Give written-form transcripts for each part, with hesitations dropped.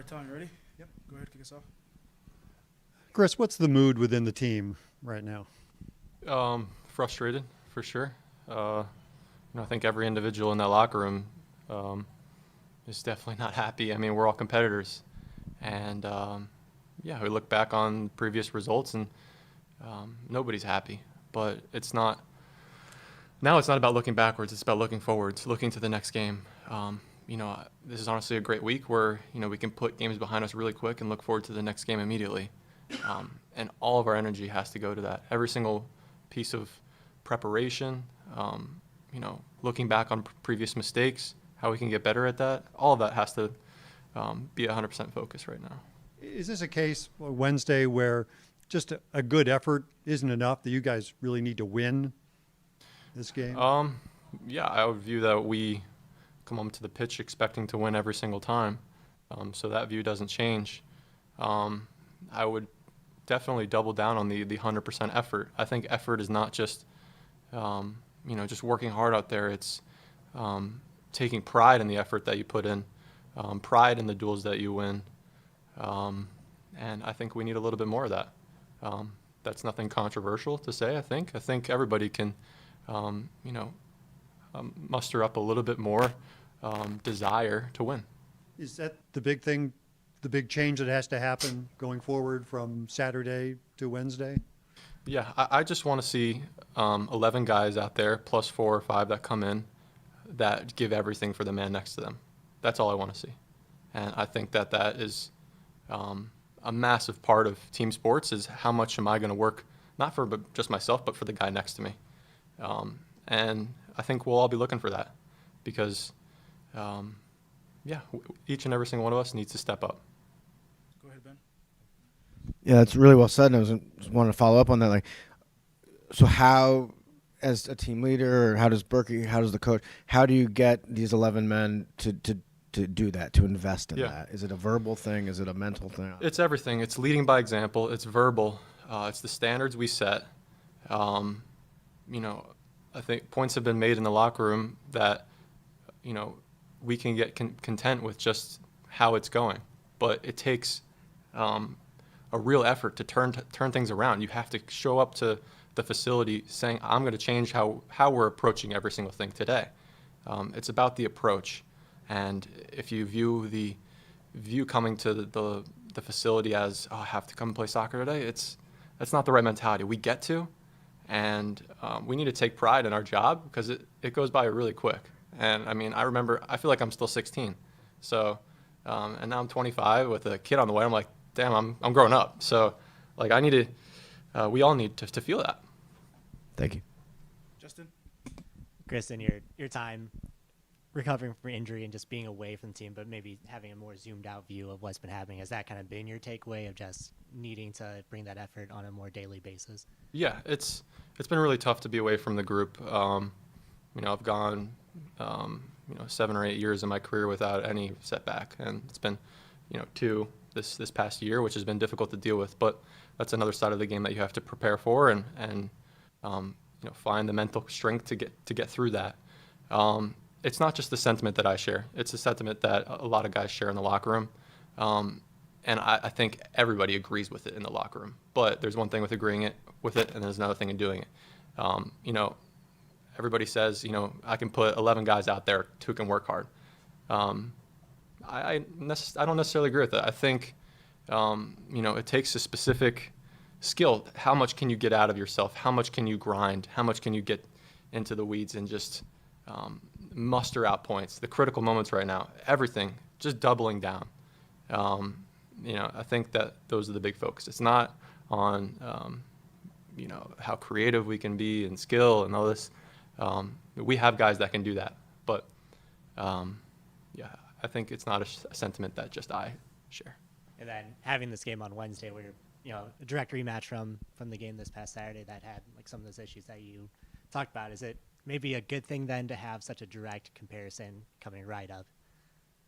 right, Tom, you ready? Yep. Go ahead, kick us off. Chris, what's the mood within the team right now? Frustrated for sure. I think every individual in that locker room is definitely not happy. I mean, we're all competitors, and we look back on previous results, and nobody's happy. But it's not. Now it's not about looking backwards. It's about looking forwards, looking to the next game. This is honestly a great week where we can put games behind us really quick and look forward to the next game immediately. And all of our energy has to go to that. Every single piece of preparation, looking back on previous mistakes, how we can get better at that, all of that has to be 100% focus right now. Is this a case Wednesday where just a good effort isn't enough, that you guys really need to win this game? I would view that we come onto the pitch expecting to win every single time. So that view doesn't change. I would definitely double down on the 100% effort. I think effort is not just, just working hard out there. It's taking pride in the effort that you put in, pride in the duels that you win. And I think we need a little bit more of that. That's nothing controversial to say, I think. I think everybody can, muster up a little bit more desire to win. Is that the big thing, the big change that has to happen going forward from Saturday to Wednesday? Yeah, I just want to see 11 guys out there, plus 4 or 5 that come in, that give everything for the man next to them. That's all I want to see. And I think that is a massive part of team sports, is how much am I going to work, not for just myself, but for the guy next to me. And I think we'll all be looking for that because, each and every single one of us needs to step up. Go ahead, Ben. Yeah, that's really well said. And I just wanted to follow up on that. So how, as a team leader, or how does the coach, how do you get these 11 men to do that, to invest in that? Is it a verbal thing? Is it a mental thing? It's everything. It's leading by example. It's verbal. It's the standards we set. I think points have been made in the locker room that, we can get content with just how it's going. But it takes a real effort to turn things around. You have to show up to the facility saying, I'm going to change how we're approaching every single thing today. It's about the approach. And if you view coming to the facility as, I have to come play soccer today, that's not the right mentality. We get to, and we need to take pride in our job because it goes by really quick. And I mean, I feel like I'm still 16. So, and now I'm 25 with a kid on the way. I'm like, damn, I'm growing up. So we all need to feel that. Thank you. Justin? Chris, in your time recovering from injury and just being away from the team, but maybe having a more zoomed out view of what's been happening, has that kind of been your takeaway of just needing to bring that effort on a more daily basis? Yeah, it's been really tough to be away from the group. I've gone 7 or 8 years in my career without any setback, and it's been 2 this past year, which has been difficult to deal with. But that's another side of the game that you have to prepare for and find the mental strength to get through that. It's not just the sentiment that I share. It's a sentiment that a lot of guys share in the locker room. And I think everybody agrees with it in the locker room. But there's one thing with agreeing with it, and there's another thing in doing it. Everybody says, I can put 11 guys out there who can work hard. I don't necessarily agree with that. I think, it takes a specific skill. How much can you get out of yourself? How much can you grind? How much can you get into the weeds and just muster out points? The critical moments right now, everything, just doubling down. I think that those are the big focus. It's not on, how creative we can be and skill and all this. We have guys that can do that. But, I think it's not a sentiment that just I share. And then having this game on Wednesday where you're, a direct rematch from the game this past Saturday that had some of those issues that you talked about, is it maybe a good thing then to have such a direct comparison coming right up?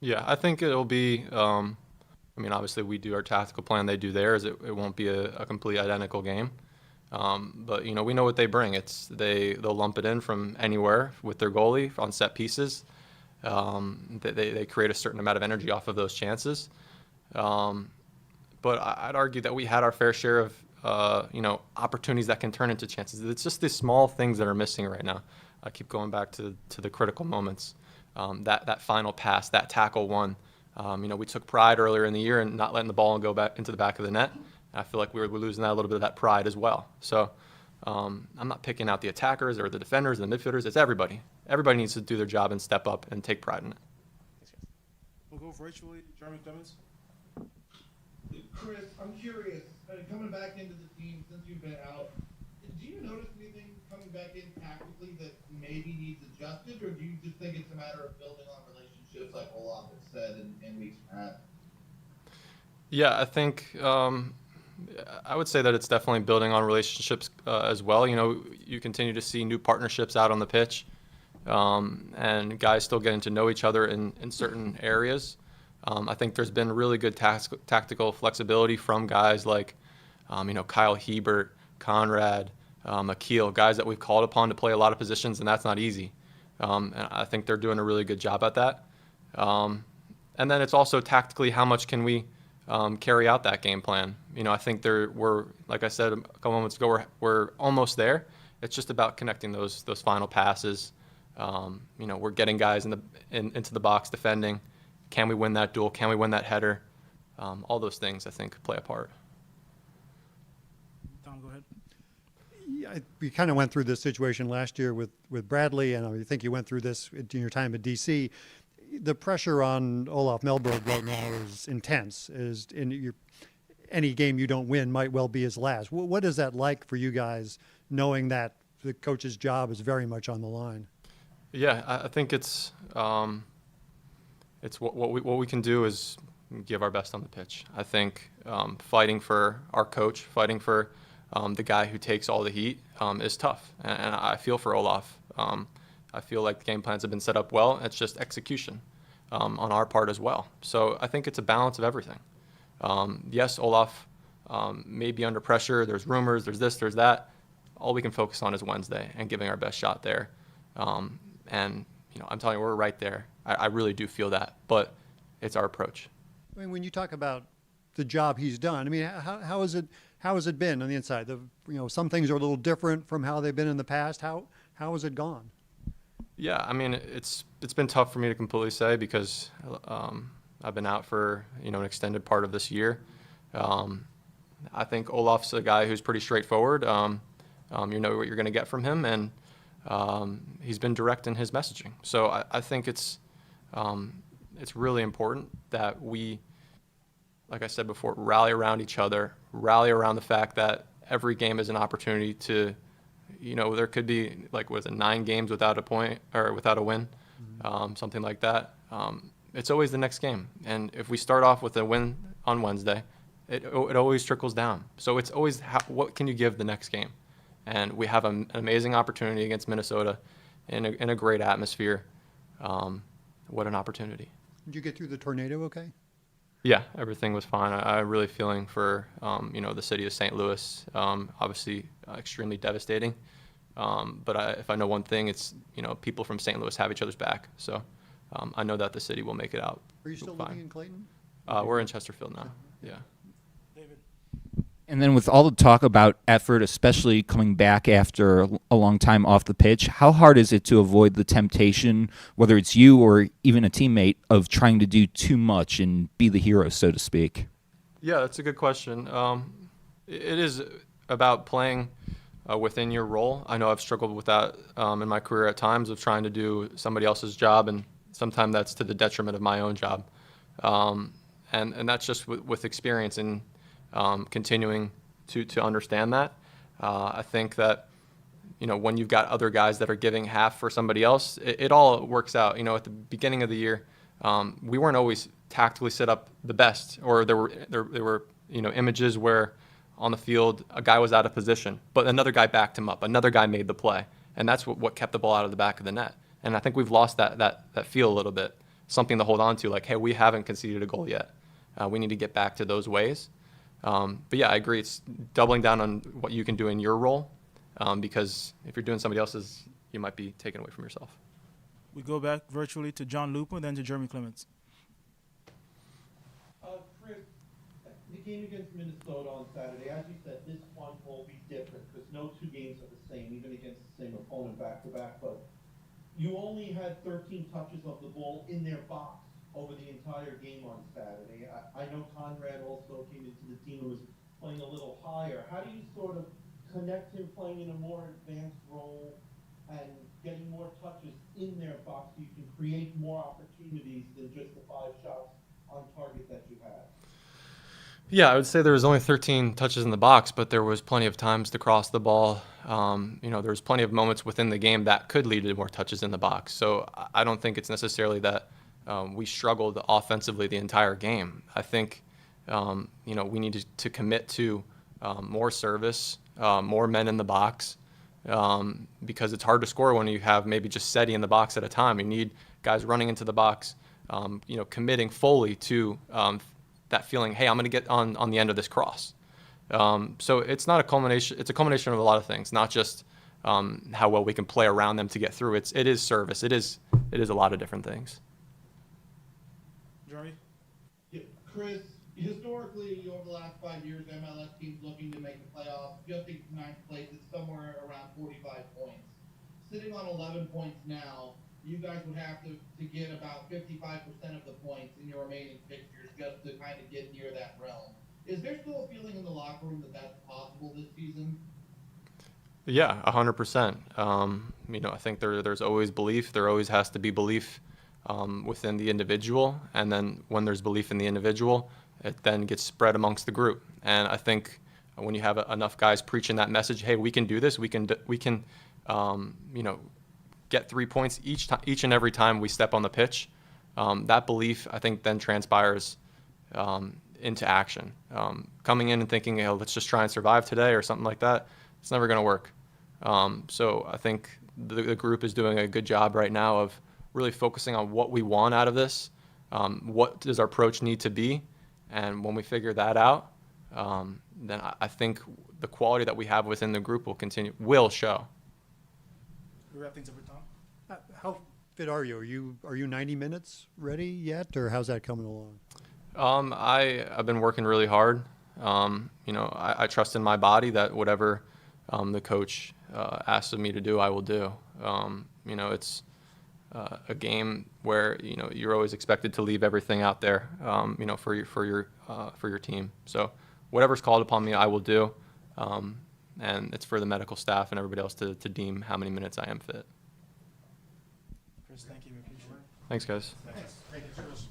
Yeah, I think it'll be, obviously we do our tactical plan, they do theirs. It won't be a complete identical game. But, we know what they bring. They'll lump it in from anywhere with their goalie on set pieces. They create a certain amount of energy off of those chances. But I'd argue that we had our fair share of opportunities that can turn into chances. It's just these small things that are missing right now. I keep going back to the critical moments. That final pass, that tackle won. We took pride earlier in the year in not letting the ball go back into the back of the net. I feel like we're losing that a little bit of that pride as well. So I'm not picking out the attackers or the defenders and the midfielders. It's everybody. Everybody needs to do their job and step up and take pride in it. We'll go virtually to Jeremy Clements. Chris, I'm curious, coming back into the team since you've been out, do you notice anything coming back in tactically that maybe needs adjusted, or do you just think it's a matter of building on relationships like Olof has said in weeks past? Yeah, I think I would say that it's definitely building on relationships as well. You continue to see new partnerships out on the pitch, and guys still getting to know each other in certain areas. I think there's been really good tactical flexibility from guys like, Kyle Hebert, Conrad, Akil, guys that we've called upon to play a lot of positions, and that's not easy. And I think they're doing a really good job at that. And then it's also tactically, how much can we carry out that game plan? I think we're, like I said a couple moments ago, we're almost there. It's just about connecting those final passes. We're getting guys into the box defending. Can we win that duel? Can we win that header? All those things, I think, play a part. Tom, go ahead. Yeah, we kind of went through this situation last year with Bradley, and I think you went through this in your time at DC. The pressure on Olof Mellberg right now is intense. Any game you don't win might well be his last. What is that like for you guys, knowing that the coach's job is very much on the line? Yeah, I think it's what we can do is give our best on the pitch. I think fighting for our coach, fighting for the guy who takes all the heat is tough. And I feel for Olof. I feel like the game plans have been set up well. It's just execution on our part as well. So I think it's a balance of everything. Yes, Olof may be under pressure. There's rumors, there's this, there's that. All we can focus on is Wednesday and giving our best shot there. And I'm telling you, we're right there. I really do feel that, but it's our approach. I mean, when you talk about the job he's done, I mean, how has it been on the inside? Some things are a little different from how they've been in the past. How has it gone? Yeah, I mean, it's been tough for me to completely say because I've been out for an extended part of this year. I think Olaf's a guy who's pretty straightforward. You know what you're going to get from him, and he's been direct in his messaging. So I think it's really important that we, like I said before, rally around each other, rally around the fact that every game is an opportunity to, there could be 9 games without a point or without a win, something like that. It's always the next game. And if we start off with a win on Wednesday, it always trickles down. So it's always what can you give the next game? And we have an amazing opportunity against Minnesota in a great atmosphere. What an opportunity. Did you get through the tornado okay? Yeah, everything was fine. I'm really feeling for, the city of St. Louis. Obviously, extremely devastating. But if I know one thing, it's, people from St. Louis have each other's back. So I know that the city will make it out. Are you still fine. living in Clayton? We're in Chesterfield now. Yeah. David. And then with all the talk about effort, especially coming back after a long time off the pitch, how hard is it to avoid the temptation, whether it's you or even a teammate, of trying to do too much and be the hero, so to speak? Yeah, that's a good question. It is about playing within your role. I know I've struggled with that in my career at times, of trying to do somebody else's job, and sometimes that's to the detriment of my own job. And that's just with experience and continuing to understand that. I think that, when you've got other guys that are giving half for somebody else, it all works out. At the beginning of the year, we weren't always tactically set up the best, or there were images where on the field a guy was out of position, but another guy backed him up, another guy made the play, and that's what kept the ball out of the back of the net. And I think we've lost that feel a little bit, something to hold on to, like, hey, we haven't conceded a goal yet. We need to get back to those ways. But yeah, I agree. It's doubling down on what you can do in your role, because if you're doing somebody else's, you might be taken away from yourself. We go back virtually to John Lupo, then to Jeremy Clements. Chris, game against Minnesota on Saturday, as you said, this one will be different because no two games are the same, even against the same opponent back to back. But you only had 13 touches of the ball in their box over the entire game on Saturday. I know Conrad also came into the team and was playing a little higher. How do you sort of connect him playing in a more advanced role and getting more touches in their box so you can create more opportunities than just the 5 shots on target that you had? Yeah, I would say there was only 13 touches in the box, but there was plenty of times to cross the ball. There was plenty of moments within the game that could lead to more touches in the box. So I don't think it's necessarily that we struggled offensively the entire game. I think, we needed to commit to more service, more men in the box, because it's hard to score when you have maybe just SETI in the box at a time. You need guys running into the box, committing fully to that feeling, hey, I'm going to get on the end of this cross. So it's not a culmination. It's a culmination of a lot of things, not just how well we can play around them to get through. It is service. It is a lot of different things. Jeremy? Yeah, Chris, historically, over the last 5 years, MLS teams looking to make the playoffs, just in 9th place, it's somewhere around 45 points. Sitting on 11 points now, you guys would have to get about 55% of the points in your remaining fixtures just to kind of get near that realm. Is there still a feeling in the locker room that that's possible this season? Yeah, 100%. I think there's always belief. There always has to be belief within the individual, and then when there's belief in the individual, it then gets spread amongst the group. And I think when you have enough guys preaching that message, hey, we can do this. We can get 3 points each and every time we step on the pitch. That belief, I think, then transpires into action. Coming in and thinking, let's just try and survive today or something like that, it's never going to work. So I think the group is doing a good job right now of really focusing on what we want out of this. What does our approach need to be? And when we figure that out, then I think the quality that we have within the group will show. We wrap things up with Tom. How fit are you? Are you 90 minutes ready yet, or how's that coming along? I've been working really hard. I trust in my body that whatever the coach asks of me to do, I will do. It's a game where you're always expected to leave everything out there, for your team. So whatever's called upon me, I will do. And it's for the medical staff and everybody else to deem how many minutes I am fit. Chris, thank you. We appreciate it. Thanks, guys. Thanks. Thank you, Chris.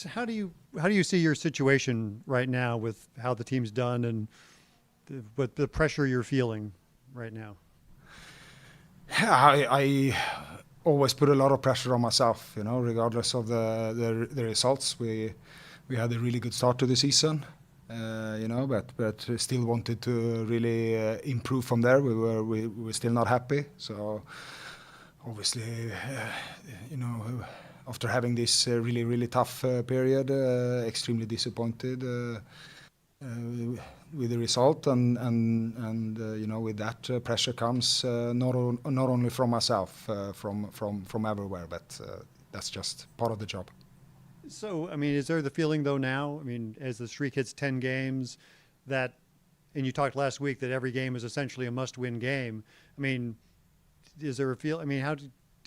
How do you see your situation right now with how the team's done and what the pressure you're feeling right now? I always put a lot of pressure on myself, regardless of the results. We had a really good start to the season, but still wanted to really improve from there. We were still not happy. So obviously, after having this really tough period, extremely disappointed with the result, and with that pressure comes not only from myself, from everywhere, but that's just part of the job. So, I mean, is there the feeling though now, I mean, as the streak hits 10 games and you talked last week that every game is essentially a must-win game. I mean, is there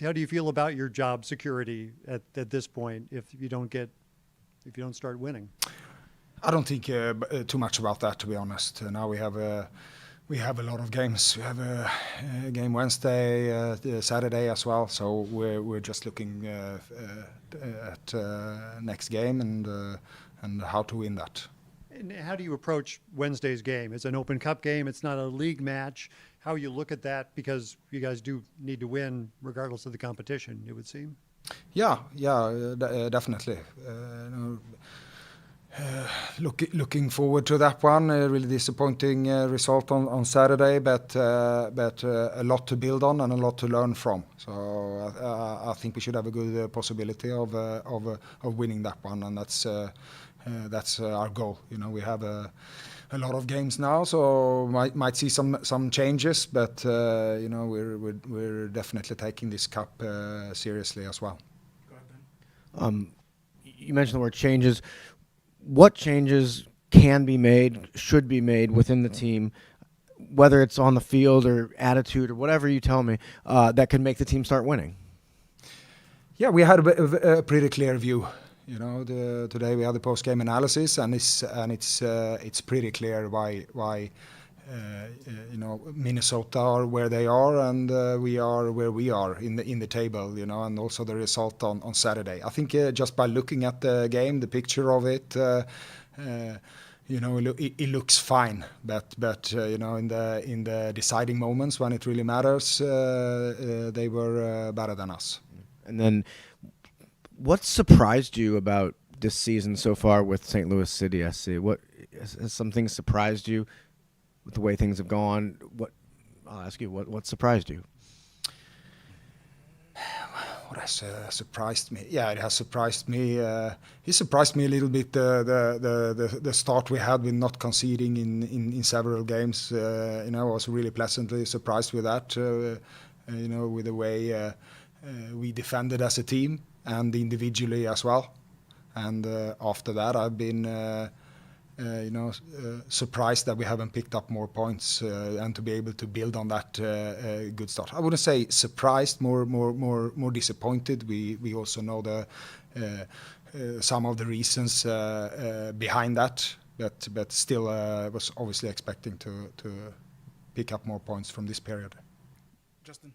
how do you feel about your job security at this point if you don't start winning? I don't think too much about that, to be honest. Now we have a lot of games. We have a game Wednesday, Saturday as well. So we're just looking at next game and how to win that. And how do you approach Wednesday's game? It's an Open Cup game. It's not a league match. How you look at that, because you guys do need to win regardless of the competition, it would seem. Yeah, definitely. Looking forward to that one. A really disappointing result on Saturday, but a lot to build on and a lot to learn from. So I think we should have a good possibility of winning that one, and that's our goal. We have a lot of games now, so might see some changes, but we're definitely taking this cup seriously as well. Go ahead, Ben. You mentioned the word changes. What changes can be made, should be made within the team, whether it's on the field or attitude or whatever you tell me, that could make the team start winning? Yeah, we had a pretty clear view. Today we had the post-game analysis, and it's pretty clear why Minnesota are where they are, and we are where we are in the table, and also the result on Saturday. I think just by looking at the game, the picture of it, it looks fine, but in the deciding moments when it really matters, they were better than us. And then, what surprised you about this season so far with St. Louis City SC? What has some things surprised you with the way things have gone? I'll ask you, what surprised you? What has surprised me? Yeah, it has surprised me. It surprised me a little bit the start we had with not conceding in several games. I was really pleasantly surprised with that. With the way we defended as a team and individually as well. And after that, I've been surprised that we haven't picked up more points and to be able to build on that good start. I wouldn't say surprised, more disappointed. We also know some of the reasons behind that, but still was obviously expecting to pick up more points from this period. Justin.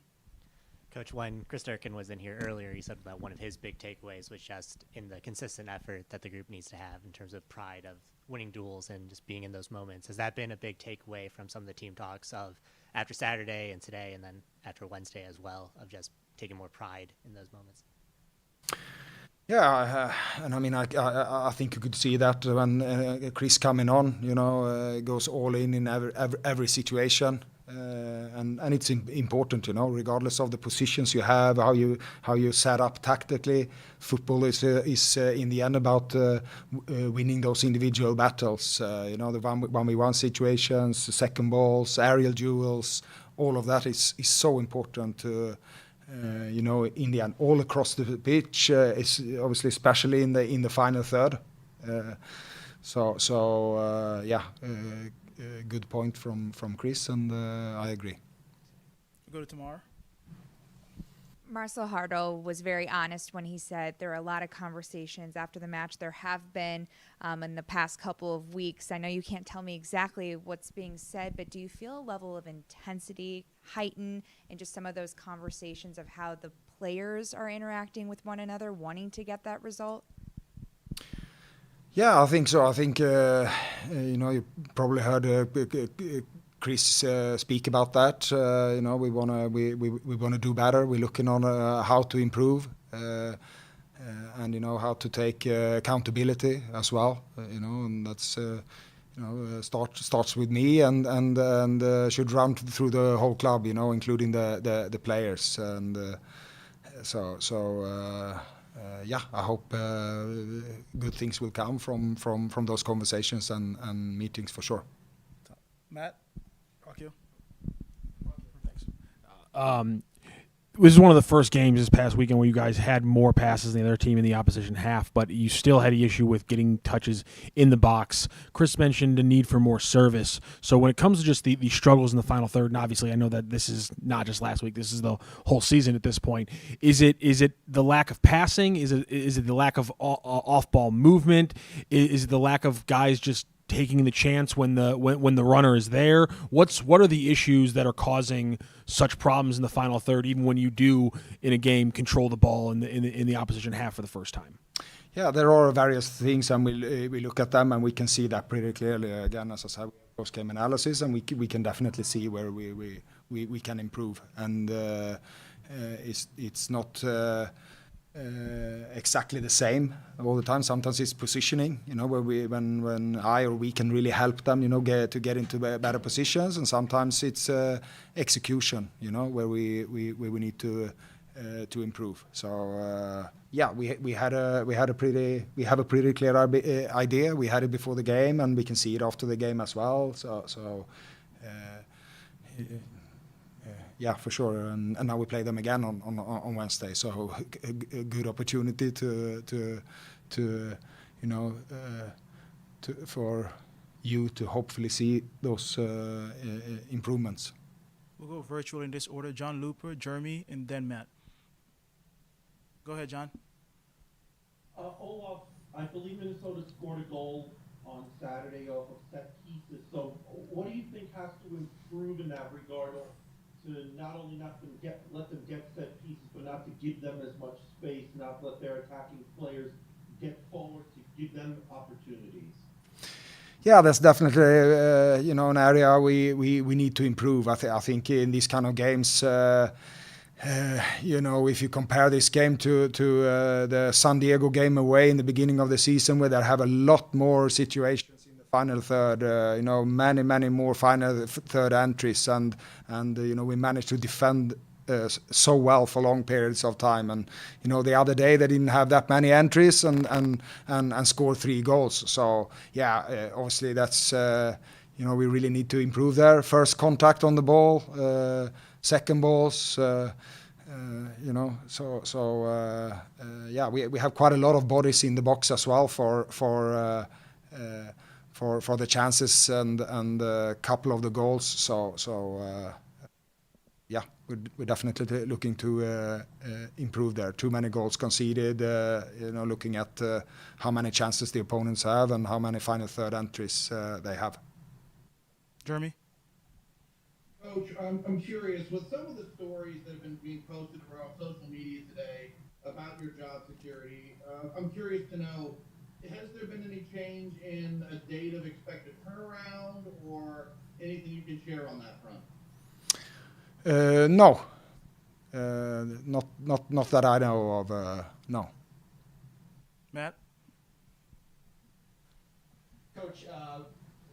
Coach, when Chris Durkin was in here earlier, he said that one of his big takeaways was just in the consistent effort that the group needs to have in terms of pride of winning duels and just being in those moments. Has that been a big takeaway from some of the team talks of after Saturday and today and then after Wednesday as well, of just taking more pride in those moments? Yeah, and I mean, I think you could see that when Chris coming on, goes all in every situation. And it's important, regardless of the positions you have, how you set up tactically. Football is in the end about winning those individual battles. The 1v1 situations, second balls, aerial duels, all of that is so important to. In the end, all across the pitch, is obviously, especially in the final third. Good point from Chris, and I agree. We'll go to Tamar. Marcel Hardo was very honest when he said there are a lot of conversations after the match. There have been in the past couple of weeks. I know you can't tell me exactly what's being said, but do you feel a level of intensity heighten in just some of those conversations of how the players are interacting with one another, wanting to get that result? Yeah, I think so. I think you probably heard Chris speak about that. We wanna do better. We're looking on how to improve, and how to take accountability as well. And that's starts with me and should run through the whole club. Including the players and yeah, I hope good things will come from those conversations and meetings for sure. Matt, rock you. This is one of the first games this past weekend where you guys had more passes than the other team in the opposition half, but you still had the issue with getting touches in the box. Chris mentioned the need for more service. So when it comes to just the struggles in the final third, and obviously I know that this is not just last week, this is the whole season at this point. Is it the lack of passing? Is it the lack of off-ball movement? Is it the lack of guys just taking the chance when the runner is there? What are the issues that are causing such problems in the final third, even when you do in a game control the ball in the opposition half for the first time? Yeah, there are various things, and we look at them and we can see that pretty clearly. Again, as I said, post game analysis, and we can definitely see where we can improve. And it's not exactly the same all the time. Sometimes it's positioning, where when I or we can really help them, to get into better positions, and sometimes it's execution, where we need to improve. So yeah, we have a pretty clear idea. We had it before the game, and we can see it after the game as well. So yeah, for sure. And now we play them again on Wednesday. So a good opportunity for you to hopefully see those improvements. We'll go virtual in this order. John Looper, Jeremy, and then Matt. Go ahead, John. Olof, I believe Minnesota scored a goal on Saturday off of set pieces. So what do you think has to improve in that regard to not only let them get set pieces, but not to give them as much space, not let their attacking players get forward to give them opportunities? Yeah, that's definitely an area we need to improve. I think in these kind of games, if you compare this game to the San Diego game away in the beginning of the season, where they have a lot more situations in the final third, many more final third entries, and we managed to defend so well for long periods of time. And the other day they didn't have that many entries and scored 3 goals. So yeah, obviously that's we really need to improve there. First contact on the ball, second balls. Yeah, we have quite a lot of bodies in the box as well for the chances and a couple of the goals. So yeah, we're definitely looking to improve there. Too many goals conceded. Looking at how many chances the opponents have and how many final third entries they have. Jeremy. Coach, I'm curious, with some of the stories that have been being posted around social media today about your job security, I'm curious to know, has there been any change in a date of expected turnaround or anything you can share on that front? No. Not that I know of, no. Matt? Coach,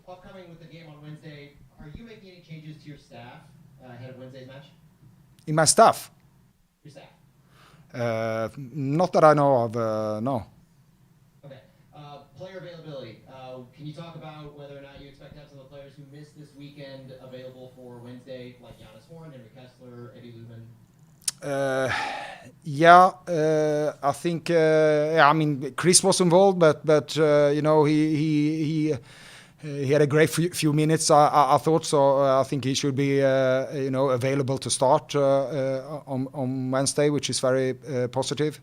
upcoming with the game on Wednesday, are you making any changes to your staff ahead of Wednesday's match? In my staff? Your staff? Not that I know of, no. Okay. Player availability. Can you talk about whether or not you expect to have some of the players who missed this weekend available for Wednesday, like Jonas Horn, Henry Kessler, Eddie Lumen? Yeah, I think. Chris was involved, but he had a great few minutes. I thought so. I think he should be available to start on Wednesday, which is very positive.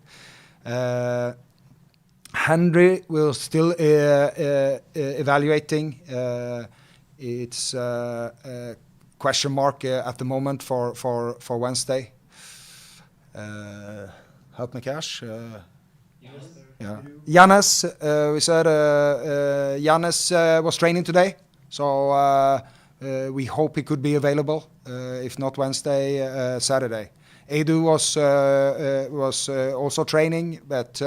Henry will still evaluating. It's a question mark at the moment for Wednesday. Help me, Cash. Yeah. Giannis, we said Giannis was training today, so we hope he could be available. If not Wednesday, Saturday. Edu was also training, but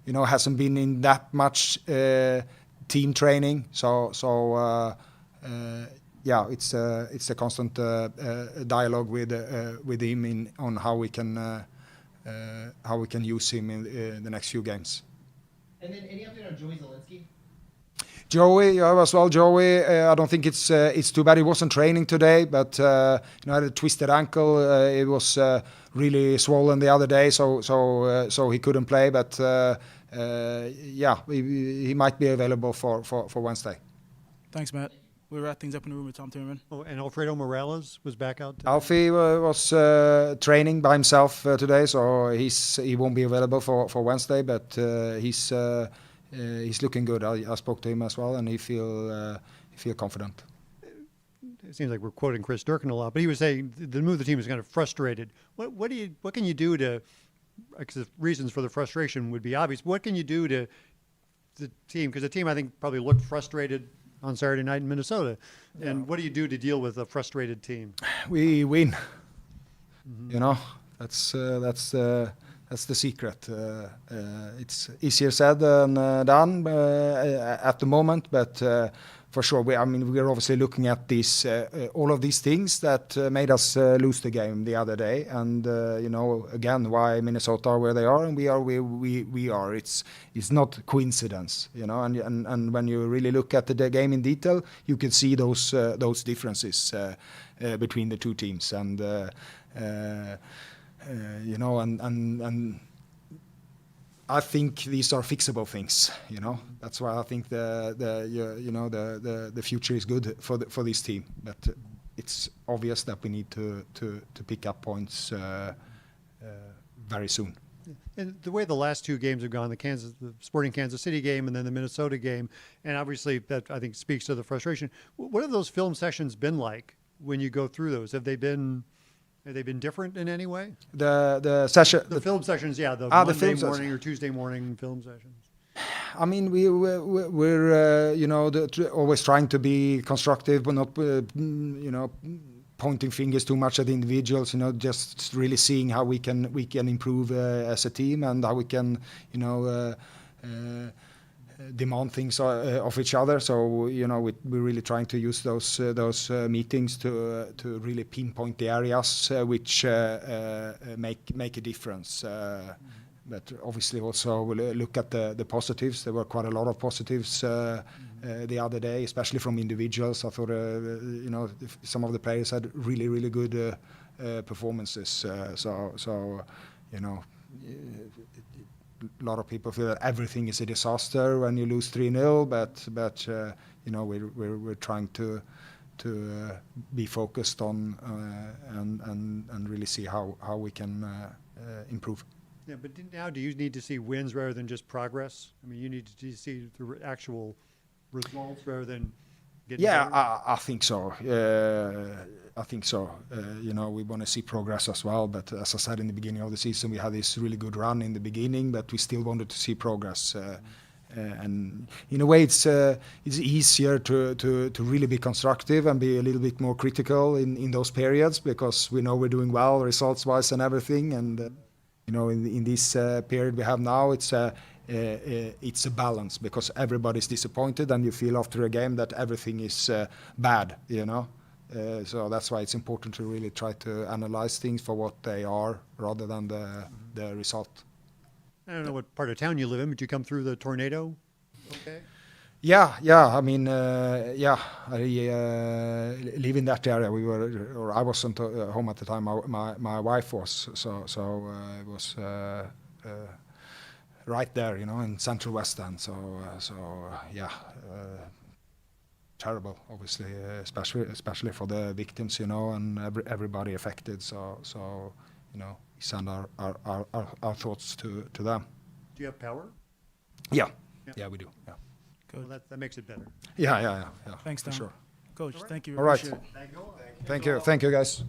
hasn't been in that much team training. So it's a constant dialogue with him on how we can use him in the next few games. And then any update on Joey Zielinski? Joey, as well. Joey, I don't think it's too bad. He wasn't training today, but had a twisted ankle. It was really swollen the other day, so he couldn't play. But he might be available for Wednesday. Thanks, Matt. We'll wrap things up in the room with Tom Timmerman. Oh, and Alfredo Morales was back out today? Alfie was training by himself today, so he won't be available for Wednesday. But he's looking good. I spoke to him as well, and he feel confident. It seems like we're quoting Chris Durkin a lot, but he was saying the move the team is kind of frustrated. What can you do to? Because the reasons for the frustration would be obvious. What can you do to the team? Because the team, I think, probably looked frustrated on Saturday night in Minnesota. And what do you do to deal with a frustrated team? We win. Mm-hmm. That's the secret. It's easier said than done at the moment, but for sure, we're obviously looking at this, all of these things that made us lose the game the other day, and again, why Minnesota are where they are, and we are where we are. It's not coincidence, and when you really look at the game in detail, you can see those differences between the two teams, and and I think these are fixable things. That's why I think the future is good for this team. But it's obvious that we need to pick up points very soon. And the way the last two games have gone, the Sporting Kansas City game and then the Minnesota game, and obviously that I think speaks to the frustration. What have those film sessions been like when you go through those? Have they been different in any way? The session, the film sessions, yeah, the Monday morning or Tuesday morning film sessions. I mean, we're always trying to be constructive, but not pointing fingers too much at the individuals. Just really seeing how we can improve as a team, and how we can demand things of each other. So we're really trying to use those meetings to really pinpoint the areas which make a difference. But obviously also we'll look at the positives. There were quite a lot of positives the other day, especially from individuals. I thought some of the players had really good performances. A lot of people feel that everything is a disaster when you lose 3-0, but we're trying to be focused on and really see how we can improve. Yeah, but now do you need to see wins rather than just progress? I mean, you need to see the actual results rather than getting better? I think so. We want to see progress as well. But as I said in the beginning of the season, we had this really good run in the beginning, but we still wanted to see progress. And in a way, it's easier to really be constructive and be a little bit more critical in those periods, because we know we're doing well results-wise and everything. And in this period we have now, it's a balance, because everybody's disappointed and you feel after a game that everything is bad, so that's why it's important to really try to analyze things for what they are rather than the result. I don't know what part of town you live in, but you come through the tornado okay? Yeah. I mean, I live in that area. I wasn't home at the time. My wife was, so it was right there, in central West End. Terrible, obviously, especially for the victims, and everybody affected. So we send our thoughts to them. Do you have power? Yeah, we do. Yeah. Well, that makes it better. Yeah. Thanks, Tom. For sure. Coach, thank you. All right. Appreciate it. Thank you, guys.